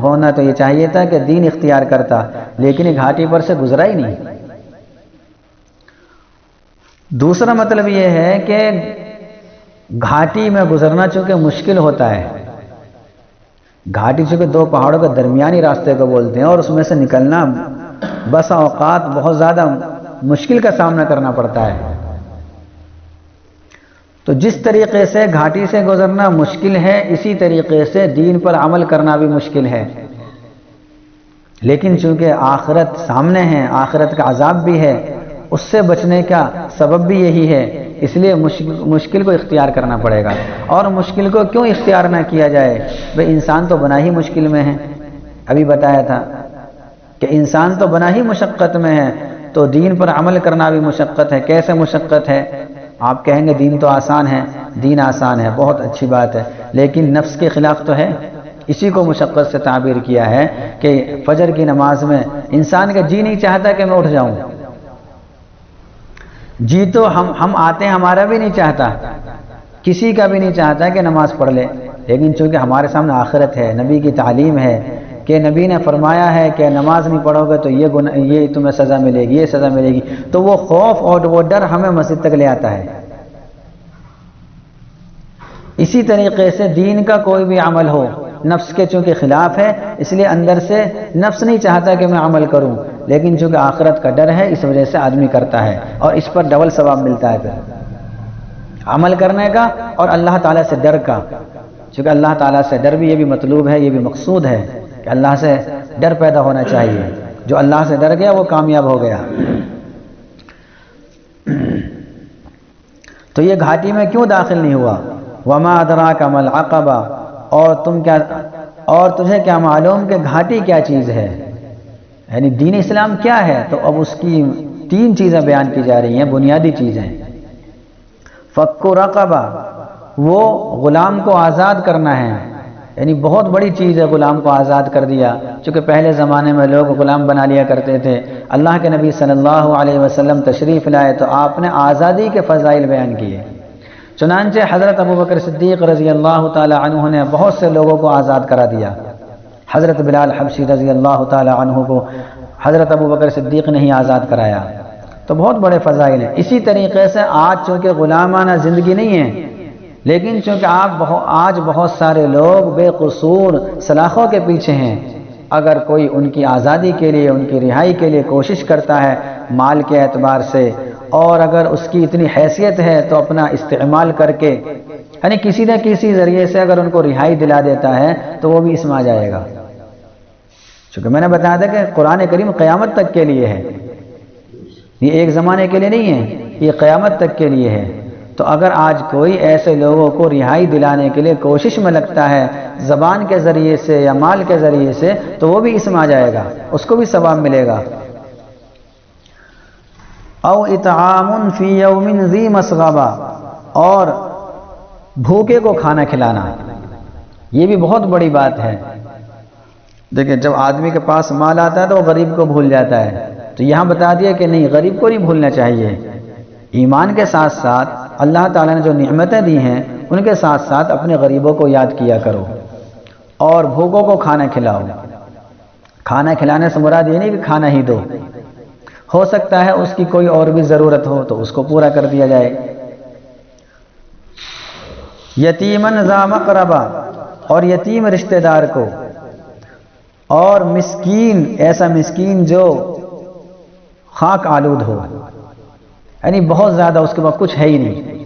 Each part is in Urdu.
ہونا تو یہ چاہیے تھا کہ دین اختیار کرتا، لیکن یہ گھاٹی پر سے گزرا ہی نہیں۔ دوسرا مطلب یہ ہے کہ گھاٹی میں گزرنا چونکہ مشکل ہوتا ہے، گھاٹی چونکہ دو پہاڑوں کے درمیانی راستے کو بولتے ہیں، اور اس میں سے نکلنا بسا اوقات بہت زیادہ مشکل کا سامنا کرنا پڑتا ہے۔ تو جس طریقے سے گھاٹی سے گزرنا مشکل ہے، اسی طریقے سے دین پر عمل کرنا بھی مشکل ہے، لیکن چونکہ آخرت سامنے ہے، آخرت کا عذاب بھی ہے، اس سے بچنے کا سبب بھی یہی ہے، اس لیے مشکل کو اختیار کرنا پڑے گا۔ اور مشکل کو کیوں اختیار نہ کیا جائے؟ بھئی انسان تو بنا ہی مشکل میں ہے، ابھی بتایا تھا کہ انسان تو بنا ہی مشقت میں ہے، تو دین پر عمل کرنا بھی مشقت ہے۔ کیسے مشقت ہے؟ آپ کہیں گے دین تو آسان ہے، دین آسان ہے، بہت اچھی بات ہے، لیکن نفس کے خلاف تو ہے۔ اسی کو مشقت سے تعبیر کیا ہے کہ فجر کی نماز میں انسان کا جی نہیں چاہتا کہ میں اٹھ جاؤں، جی تو ہم آتے ہیں، ہمارا بھی نہیں چاہتا، کسی کا بھی نہیں چاہتا کہ نماز پڑھ لے، لیکن چونکہ ہمارے سامنے آخرت ہے، نبی کی تعلیم ہے کہ نبی نے فرمایا ہے کہ نماز نہیں پڑھو گے تو یہ تمہیں سزا ملے گی، یہ سزا ملے گی، تو وہ خوف اور وہ ڈر ہمیں مسجد تک لے آتا ہے۔ اسی طریقے سے دین کا کوئی بھی عمل ہو، نفس کے چونکہ خلاف ہے، اس لیے اندر سے نفس نہیں چاہتا کہ میں عمل کروں، لیکن چونکہ آخرت کا ڈر ہے، اس وجہ سے آدمی کرتا ہے، اور اس پر ڈبل ثواب ملتا ہے پھر عمل کرنے کا اور اللہ تعالیٰ سے ڈر کا۔ چونکہ اللہ تعالیٰ سے ڈر بھی یہ بھی مطلوب ہے، یہ بھی مقصود ہے کہ اللہ سے ڈر پیدا ہونا چاہیے، جو اللہ سے ڈر گیا وہ کامیاب ہو گیا۔ تو یہ گھاٹی میں کیوں داخل نہیں ہوا؟ وما ادراک ما العقبہ، اور تجھے کیا معلوم کہ گھاٹی کیا چیز ہے، یعنی دین اسلام کیا ہے؟ تو اب اس کی 3 چیزیں بیان کی جا رہی ہیں، بنیادی چیزیں۔ فک رقبہ، وہ غلام کو آزاد کرنا ہے، یعنی بہت بڑی چیز ہے، غلام کو آزاد کر دیا۔ چونکہ پہلے زمانے میں لوگ غلام بنا لیا کرتے تھے، اللہ کے نبی صلی اللہ علیہ وسلم تشریف لائے تو آپ نے آزادی کے فضائل بیان کیے۔ چنانچہ حضرت ابوبکر صدیق رضی اللہ تعالی عنہ نے بہت سے لوگوں کو آزاد کرا دیا۔ حضرت بلال حبشی رضی اللہ تعالی عنہ کو حضرت ابوبکر صدیق نے ہی آزاد کرایا، تو بہت بڑے فضائل ہیں۔ اسی طریقے سے آج چونکہ غلامانہ زندگی نہیں ہے، لیکن چونکہ آج بہت سارے لوگ بے قصور سلاخوں کے پیچھے ہیں، اگر کوئی ان کی آزادی کے لیے، ان کی رہائی کے لیے کوشش کرتا ہے مال کے اعتبار سے، اور اگر اس کی اتنی حیثیت ہے تو اپنا استعمال کر کے، یعنی کسی نہ کسی ذریعے سے اگر ان کو رہائی دلا دیتا ہے تو وہ بھی اس میں آ جائے گا۔ چونکہ میں نے بتایا تھا کہ قرآن کریم قیامت تک کے لیے ہے، یہ ایک زمانے کے لیے نہیں ہے، یہ قیامت تک کے لیے ہے۔ تو اگر آج کوئی ایسے لوگوں کو رہائی دلانے کے لیے کوشش میں لگتا ہے زبان کے ذریعے سے یا مال کے ذریعے سے، تو وہ بھی اس میں آ جائے گا، اس کو بھی ثواب ملے گا۔ او اطعام فی یوم ذی مسغبہ، اور بھوکے کو کھانا کھلانا، یہ بھی بہت بڑی بات ہے۔ دیکھیں جب آدمی کے پاس مال آتا ہے تو وہ غریب کو بھول جاتا ہے، تو یہاں بتا دیا کہ نہیں، غریب کو نہیں بھولنا چاہیے۔ ایمان کے ساتھ ساتھ اللہ تعالیٰ نے جو نعمتیں دی ہیں ان کے ساتھ ساتھ اپنے غریبوں کو یاد کیا کرو، اور بھوکوں کو کھانا کھلاؤ۔ کھانا کھلانے سے مراد یہ نہیں کہ کھانا ہی دو، ہو سکتا ہے اس کی کوئی اور بھی ضرورت ہو تو اس کو پورا کر دیا جائے۔ یتیمن ذا مقربہ، اور یتیم رشتہ دار کو، اور مسکین، ایسا مسکین جو خاک آلود ہو، یعنی بہت زیادہ اس کے پاس کچھ ہے ہی نہیں،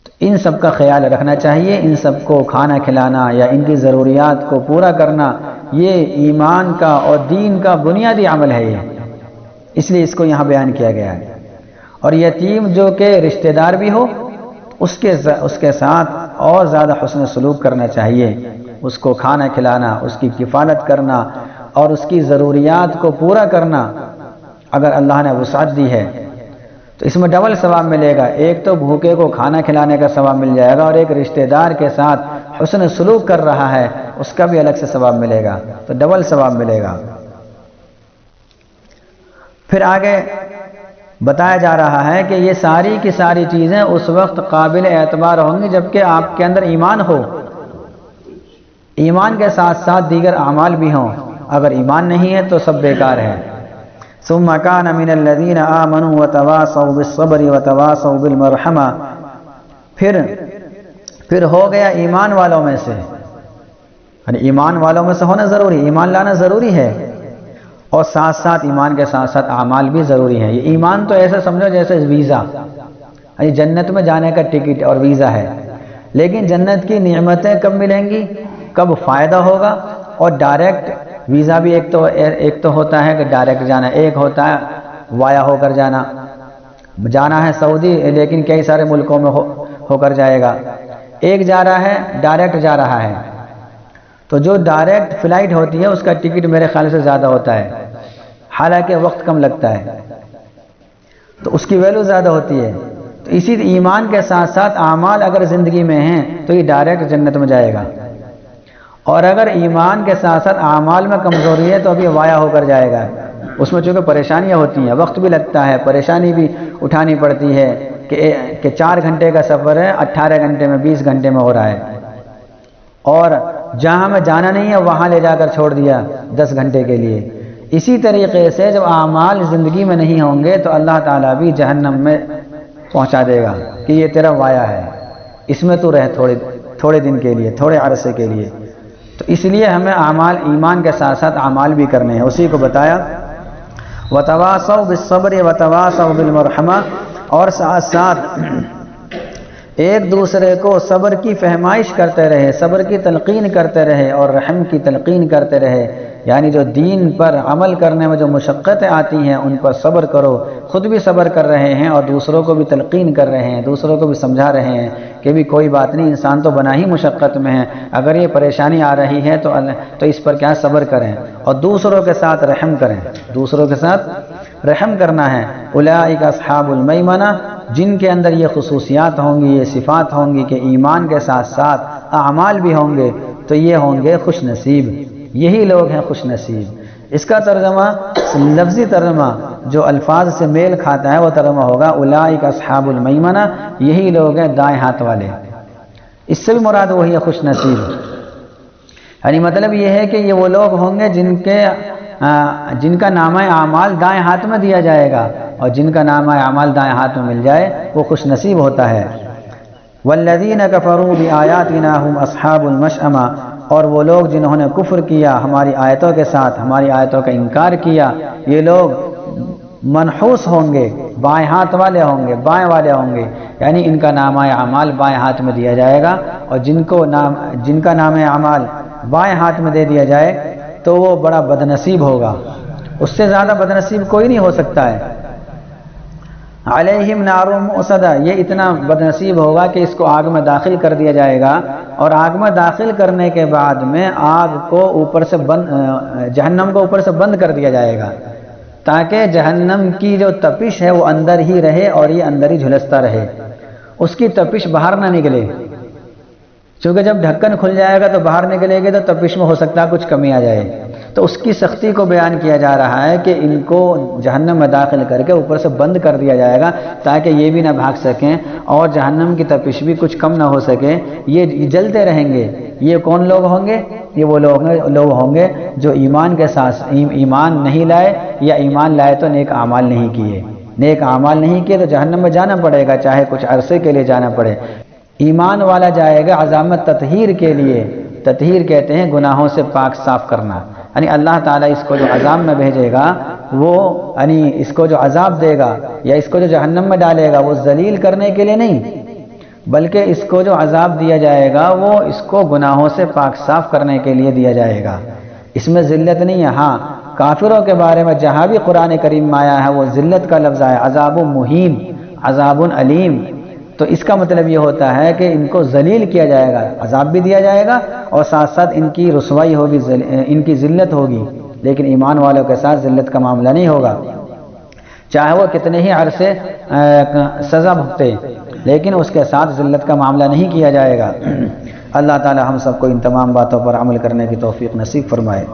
تو ان سب کا خیال رکھنا چاہیے۔ ان سب کو کھانا کھلانا یا ان کی ضروریات کو پورا کرنا، یہ ایمان کا اور دین کا بنیادی عمل ہے، یہ اس لیے اس کو یہاں بیان کیا گیا ہے۔ اور یتیم جو کہ رشتہ دار بھی ہو، اس کے ساتھ اور زیادہ حسن سلوک کرنا چاہیے، اس کو کھانا کھلانا، اس کی کفالت کرنا اور اس کی ضروریات کو پورا کرنا۔ اگر اللہ نے وسعت دی ہے تو اس میں ڈبل ثواب ملے گا، ایک تو بھوکے کو کھانا کھلانے کا ثواب مل جائے گا، اور ایک رشتہ دار کے ساتھ حسن سلوک کر رہا ہے اس کا بھی الگ سے ثواب ملے گا، تو ڈبل ثواب ملے گا۔ پھر آگے بتایا جا رہا ہے کہ یہ ساری کی ساری چیزیں اس وقت قابل اعتبار ہوں گی جبکہ آپ کے اندر ایمان ہو۔ ایمان کے ساتھ ساتھ دیگر اعمال بھی ہوں، اگر ایمان نہیں ہے تو سب بیکار ہے۔ ثم كان من الذين آمنوا وتواصوا بالصبر وتواصوا بالمرحمة، پھر ہو گیا ایمان والوں میں سے، یعنی ایمان والوں میں سے ہونا ضروری، ایمان لانا ضروری ہے، اور ساتھ ساتھ ایمان کے ساتھ ساتھ اعمال بھی ضروری ہیں۔ یہ ایمان تو ایسا سمجھو جیسے ویزا، یعنی جنت میں جانے کا ٹکٹ اور ویزا ہے، لیکن جنت کی نعمتیں کب ملیں گی، کب فائدہ ہوگا؟ اور ڈائریکٹ ویزا بھی ایک تو ہوتا ہے کہ ڈائریکٹ جانا، ایک ہوتا ہے وایا ہو کر جانا ہے سعودی، لیکن کئی سارے ملکوں میں ہو کر جائے گا، ایک جا رہا ہے ڈائریکٹ جا رہا ہے، تو جو ڈائریکٹ فلائٹ ہوتی ہے اس کا ٹکٹ میرے خیال سے زیادہ ہوتا ہے، حالانکہ وقت کم لگتا ہے، تو اس کی ویلیو زیادہ ہوتی ہے۔ تو اسی ایمان کے ساتھ ساتھ اعمال اگر زندگی میں ہیں تو یہ ڈائریکٹ جنت میں جائے گا، اور اگر ایمان کے ساتھ ساتھ اعمال میں کمزوری ہے تو ابھی وایا ہو کر جائے گا، اس میں چونکہ پریشانیاں ہوتی ہیں، وقت بھی لگتا ہے، پریشانی بھی اٹھانی پڑتی ہے کہ 4 گھنٹے کا سفر ہے 18 گھنٹے میں 20 گھنٹے میں ہو رہا ہے، اور جہاں ہمیں جانا نہیں ہے وہاں لے جا کر چھوڑ دیا 10 گھنٹے کے لیے۔ اسی طریقے سے جب اعمال زندگی میں نہیں ہوں گے تو اللہ تعالیٰ بھی جہنم میں پہنچا دے گا کہ یہ تیرا وایا ہے، اس میں تو رہ تھوڑے دن کے لیے، تھوڑے عرصے کے لیے۔ تو اس لیے ہمیں اعمال ایمان کے ساتھ ساتھ اعمال بھی کرنے ہیں، اسی کو بتایا وتواصوا بالصبر وتواصوا بالمرحمہ، اور ساتھ ساتھ ایک دوسرے کو صبر کی فہمائش کرتے رہے، صبر کی تلقین کرتے رہے اور رحم کی تلقین کرتے رہے، یعنی جو دین پر عمل کرنے میں جو مشقتیں آتی ہیں ان پر صبر کرو، خود بھی صبر کر رہے ہیں اور دوسروں کو بھی تلقین کر رہے ہیں، دوسروں کو بھی سمجھا رہے ہیں کہ بھی کوئی بات نہیں، انسان تو بنا ہی مشقت میں ہے، اگر یہ پریشانی آ رہی ہے تو اس پر کیا صبر کریں، اور دوسروں کے ساتھ رحم کریں، دوسروں کے ساتھ رحم کرنا ہے۔ اولئک اصحاب المیمنہ، جن کے اندر یہ خصوصیات ہوں گی، یہ صفات ہوں گی کہ ایمان کے ساتھ ساتھ اعمال بھی ہوں گے، تو یہ ہوں گے خوش نصیب، یہی لوگ ہیں خوش نصیب۔ اس کا ترجمہ، لفظی ترجمہ جو الفاظ سے میل کھاتا ہے وہ ترجمہ ہوگا اولئک اصحاب المیمنہ، یہی لوگ ہیں دائیں ہاتھ والے، اس سے بھی مراد وہی ہے خوش نصیب، یعنی مطلب یہ ہے کہ یہ وہ لوگ ہوں گے جن کا نامہ اعمال دائیں ہاتھ میں دیا جائے گا، اور جن کا نامہ اعمال دائیں ہاتھ میں مل جائے وہ خوش نصیب ہوتا ہے۔ والذین کفروا بآیاتنا هم اصحاب المشأمہ، اور وہ لوگ جنہوں نے کفر کیا ہماری آیتوں کے ساتھ، ہماری آیتوں کا انکار کیا، یہ لوگ منحوس ہوں گے، بائیں ہاتھ والے ہوں گے، بائیں والے ہوں گے، یعنی ان کا نامہ اعمال بائیں ہاتھ میں دیا جائے گا، اور جن کا نام اعمال بائیں ہاتھ میں دے دیا جائے تو وہ بڑا بدنصیب ہوگا، اس سے زیادہ بدنصیب کوئی نہیں ہو سکتا ہے۔ علیہم نار مؤصدہ، یہ اتنا بدنصیب ہوگا کہ اس کو آگ میں داخل کر دیا جائے گا، اور آگ میں داخل کرنے کے بعد میں آگ کو جہنم کو اوپر سے بند کر دیا جائے گا، تاکہ جہنم کی جو تپش ہے وہ اندر ہی رہے اور یہ اندر ہی جھلستا رہے، اس کی تپش باہر نہ نکلے، چونکہ جب ڈھکن کھل جائے گا تو باہر نکلے گی تو تپش میں ہو سکتا ہے کچھ کمی آ جائے، تو اس کی سختی کو بیان کیا جا رہا ہے کہ ان کو جہنم میں داخل کر کے اوپر سے بند کر دیا جائے گا تاکہ یہ بھی نہ بھاگ سکیں اور جہنم کی تپش بھی کچھ کم نہ ہو سکے، یہ جلتے رہیں گے۔ یہ کون لوگ ہوں گے؟ یہ وہ لوگ ہوں گے جو ایمان کے ساتھ ایمان نہیں لائے، یا ایمان لائے تو نیک اعمال نہیں کیے، نیک اعمال نہیں کیے تو جہنم میں جانا پڑے گا، چاہے کچھ عرصے کے لیے جانا پڑے۔ ایمان والا جائے گا عزامت تطہیر کے لیے، تطہیر کہتے ہیں گناہوں سے پاک صاف کرنا، یعنی اللہ تعالیٰ اس کو جو عذاب میں بھیجے گا وہ، یعنی اس کو جو عذاب دے گا یا اس کو جو جہنم میں ڈالے گا وہ ذلیل کرنے کے لیے نہیں، بلکہ اس کو جو عذاب دیا جائے گا وہ اس کو گناہوں سے پاک صاف کرنے کے لیے دیا جائے گا، اس میں ذلت نہیں ہے۔ ہاں کافروں کے بارے میں جہاں بھی قرآن کریم میں آیا ہے وہ ذلت کا لفظ آیا، عذاب مہین، عذاب علیم، تو اس کا مطلب یہ ہوتا ہے کہ ان کو ذلیل کیا جائے گا، عذاب بھی دیا جائے گا اور ساتھ ساتھ ان کی رسوائی ہوگی، ان کی ذلت ہوگی، لیکن ایمان والوں کے ساتھ ذلت کا معاملہ نہیں ہوگا، چاہے وہ کتنے ہی عرصے سزا بھگتے، لیکن اس کے ساتھ ذلت کا معاملہ نہیں کیا جائے گا۔ اللہ تعالی ہم سب کو ان تمام باتوں پر عمل کرنے کی توفیق نصیب فرمائے۔